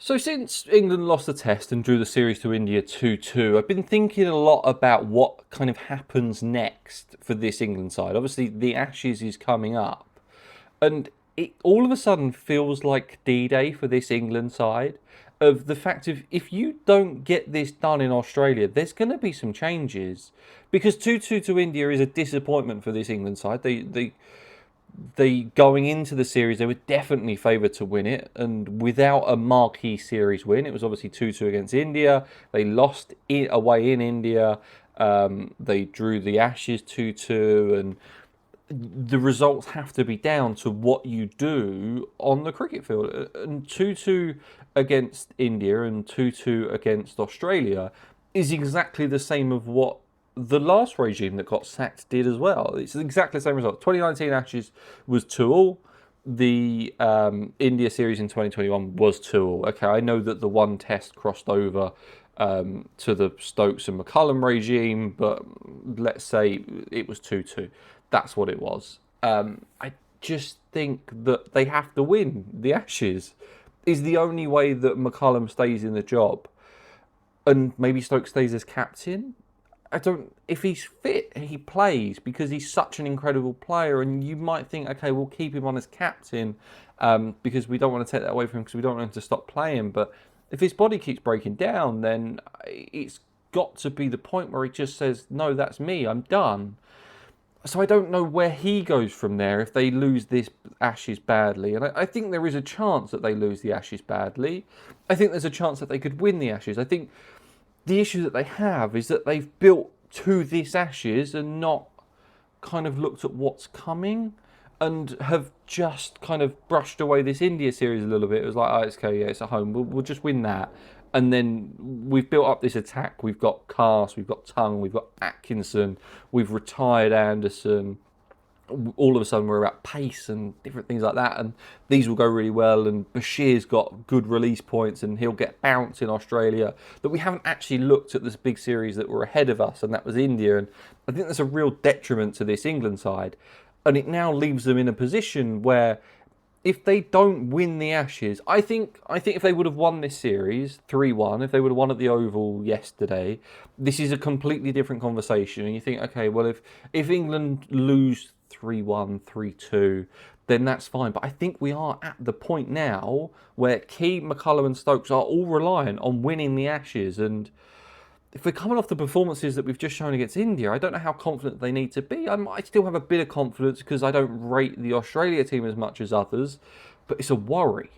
So since England lost the test and drew the series to India 2-2, I've been thinking a lot about what kind of happens next for this England side. Obviously, the Ashes is coming up, and it all of a sudden feels like D-Day for this England side. Of the fact of if you don't get this done in Australia, there's going to be some changes because 2-2 to India is a disappointment for this England side. They going into the series, they were definitely favoured to win it, and without a marquee series win, it was obviously 2-2 against India. They lost away in India. They drew the Ashes 2-2, and the results have to be down to what you do on the cricket field. And 2-2 against India and 2-2 against Australia is exactly the same of what the last regime that got sacked did as well. It's exactly the same result. 2019 Ashes was 2-all. The India series in 2021 was 2-all. Okay, I know that the one test crossed over to the Stokes and McCullum regime, but let's say it was 2-2. That's what it was. I just think that they have to win the Ashes. Is the only way that McCullum stays in the job, and maybe Stokes stays as captain. I don't. If he's fit, he plays because he's such an incredible player, and you might think, okay, we'll keep him on as captain because we don't want to take that away from him because we don't want him to stop playing. But if his body keeps breaking down, then it's got to be the point where he just says, no, that's me, I'm done. So I don't know where he goes from there if they lose this Ashes badly. And I think there is a chance that they lose the Ashes badly. I think there's a chance that they could win the Ashes. I think the issue that they have is that they've built to this Ashes and not kind of looked at what's coming and have just kind of brushed away this India series a little bit. It was like, oh, it's okay, yeah, it's at home. We'll just win that. And then we've built up this attack. We've got Cast, we've got Tongue, we've got Atkinson, we've retired Anderson. All of a sudden we're about pace and different things like that, and these will go really well, and Bashir's got good release points and he'll get bounced in Australia. But we haven't actually looked at this big series that were ahead of us, and that was India, and I think that's a real detriment to this England side, and it now leaves them in a position where if they don't win the Ashes, I think if they would have won this series 3-1, if they would have won at the Oval yesterday, this is a completely different conversation. And you think, okay, well, if England lose 3-1, 3-2, then that's fine. But I think we are at the point now where Key, McCullum, and Stokes are all reliant on winning the Ashes. And if we're coming off the performances that we've just shown against India, I don't know how confident they need to be. I might still have a bit of confidence because I don't rate the Australia team as much as others, but it's a worry.